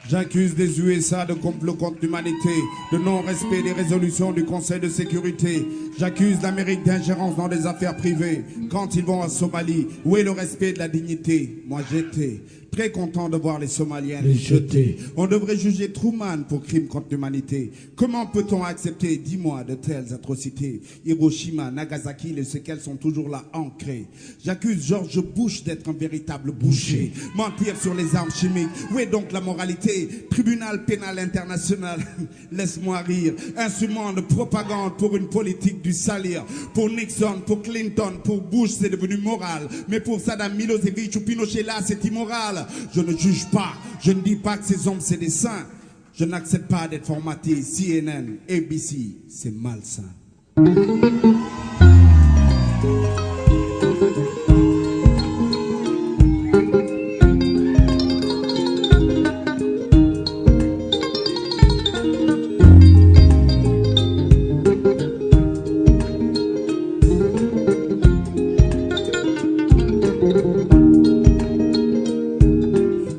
J'accuse les USA de complot contre l'humanité, de non-respect des résolutions du Conseil de sécurité. J'accuse l'Amérique d'ingérence dans des affaires privées. Quand ils vont en Somalie, où est le respect de la dignité? Moi j'étais très content de voir les Somaliens les jeter. On devrait juger Truman pour crime contre l'humanité. Comment peut-on accepter, dis-moi, de telles atrocités? Hiroshima, Nagasaki, les séquelles sont toujours là ancrées. J'accuse George Bush d'être un véritable boucher. Mentir sur les armes chimiques. Où est donc la moralité? Tribunal pénal international, laisse-moi rire. Instrument de propagande pour une politique du salir. Pour Nixon, pour Clinton, pour Bush, c'est devenu moral. Mais pour Saddam Milosevic ou Pinochet, là, c'est immoral. Je ne juge pas, je ne dis pas que ces hommes c'est des saints. Je n'accepte pas d'être formaté CNN, ABC, c'est malsain.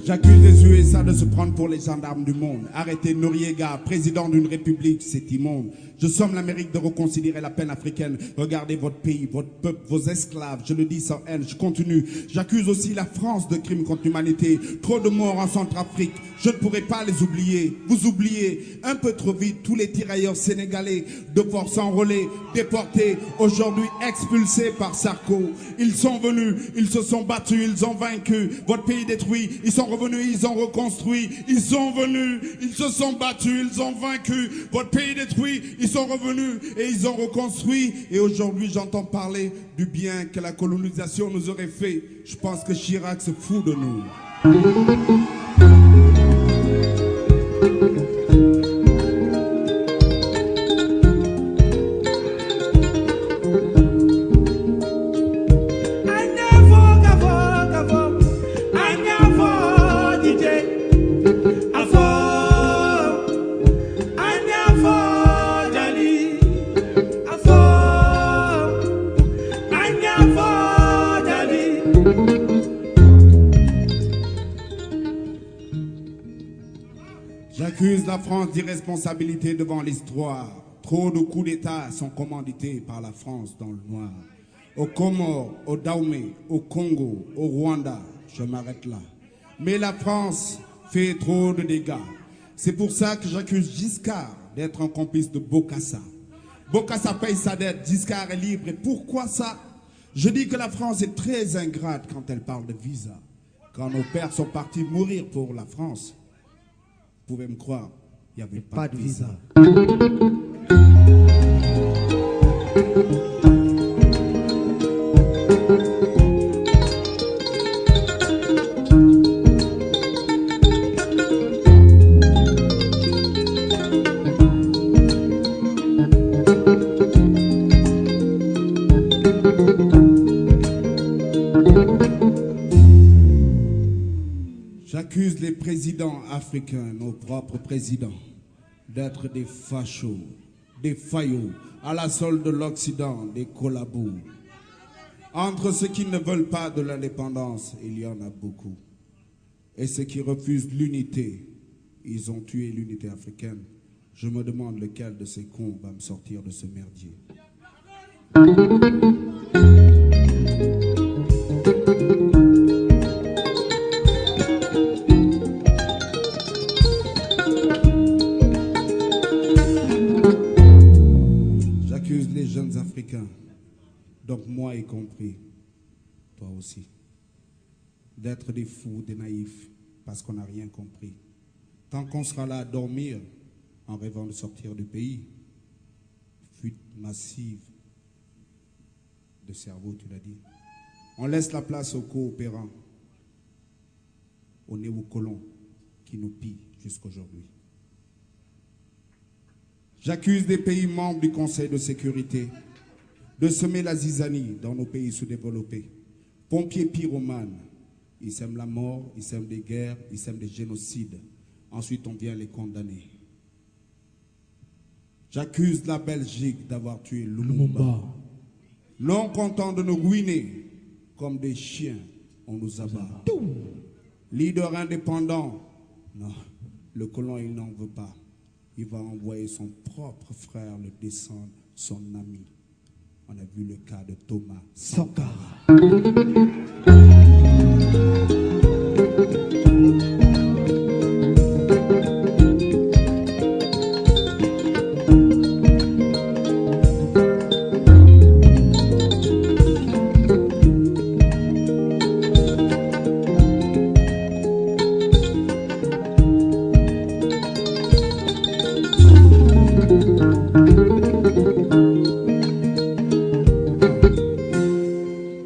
J'accuse les USA de se prendre pour les gendarmes du monde. Arrêtez Noriega, président d'une république, c'est immonde. Je somme l'Amérique de reconsidérer la peine africaine. Regardez votre pays, votre peuple, vos esclaves. Je le dis sans haine, je continue. J'accuse aussi la France de crimes contre l'humanité. Trop de morts en Centrafrique. Je ne pourrai pas les oublier. Vous oubliez un peu trop vite tous les tirailleurs sénégalais de force enrôlés, déportés, aujourd'hui expulsés par Sarko. Ils sont venus, ils se sont battus, ils ont vaincu. Votre pays détruit, ils sont revenus, ils ont reconstruit. Ils sont venus, ils se sont battus, ils ont vaincu. Votre pays détruit, ils sont revenus et ils ont reconstruit. Et aujourd'hui, j'entends parler du bien que la colonisation nous aurait fait. Je pense que Chirac se fout de nous. J'accuse la France d'irresponsabilité devant l'histoire. Trop de coups d'État sont commandités par la France dans le noir. Aux Comores, au Dahomey, au Congo, au Rwanda, je m'arrête là. Mais la France fait trop de dégâts. C'est pour ça que j'accuse Giscard d'être un complice de Bokassa. Bokassa paye sa dette, Giscard est libre. Et pourquoi ça? Je dis que la France est très ingrate quand elle parle de visa. Quand nos pères sont partis mourir pour la France, vous pouvez me croire, il n'y avait pas de visa. J'accuse les présidents africains, nos propres présidents, d'être des fachos, des faillots, à la solde de l'Occident, des collabos. Entre ceux qui ne veulent pas de l'indépendance, il y en a beaucoup. Et ceux qui refusent l'unité, ils ont tué l'unité africaine. Je me demande lequel de ces cons va me sortir de ce merdier. J'accuse les jeunes Africains, donc moi y compris, toi aussi, d'être des fous, des naïfs, parce qu'on n'a rien compris. Tant qu'on sera là à dormir, en rêvant de sortir du pays, fuite massive de cerveau, tu l'as dit. On laisse la place aux coopérants, aux néocolons qui nous pillent jusqu'aujourd'hui. J'accuse des pays membres du Conseil de sécurité de semer la zizanie dans nos pays sous-développés. Pompiers pyromanes, ils sèment la mort, ils sèment des guerres, ils sèment des génocides. Ensuite, on vient les condamner. J'accuse la Belgique d'avoir tué Lumumba. Non content de nous ruiner, comme des chiens, on nous abat. Leader indépendant, non, Le colon, il n'en veut pas. Il va envoyer son propre frère le descendre, son ami. On a vu le cas de Thomas Sankara.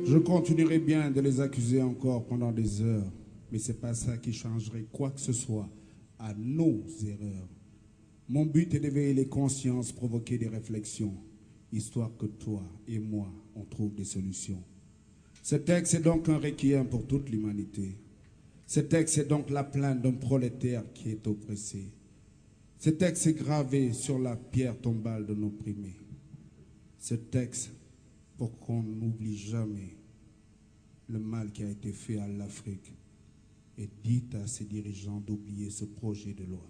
Je continuerai bien de les accuser encore pendant des heures, mais ce n'est pas ça qui changerait quoi que ce soit à nos erreurs. Mon but est d'éveiller les consciences, provoquer des réflexions, histoire que toi et moi, on trouve des solutions. Ce texte est donc un requiem pour toute l'humanité. Ce texte est donc la plainte d'un prolétaire qui est oppressé. Ce texte est gravé sur la pierre tombale de nos opprimés. Ce texte pour qu'on n'oublie jamais le mal qui a été fait à l'Afrique et dites à ses dirigeants d'oublier ce projet de loi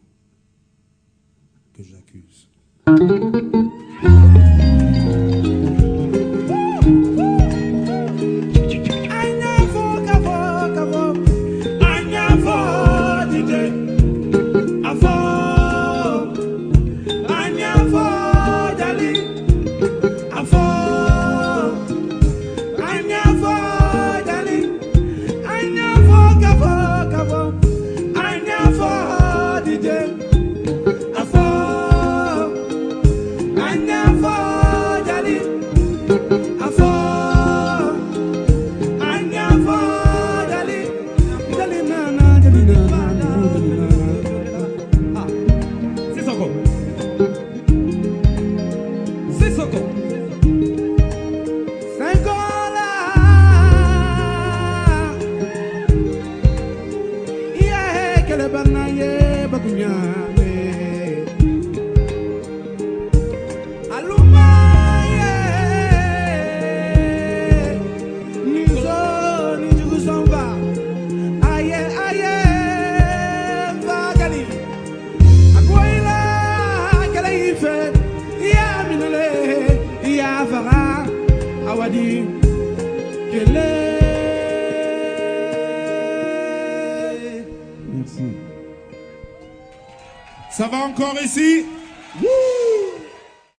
que j'accuse. Merci. Ça va encore ici? Wouh!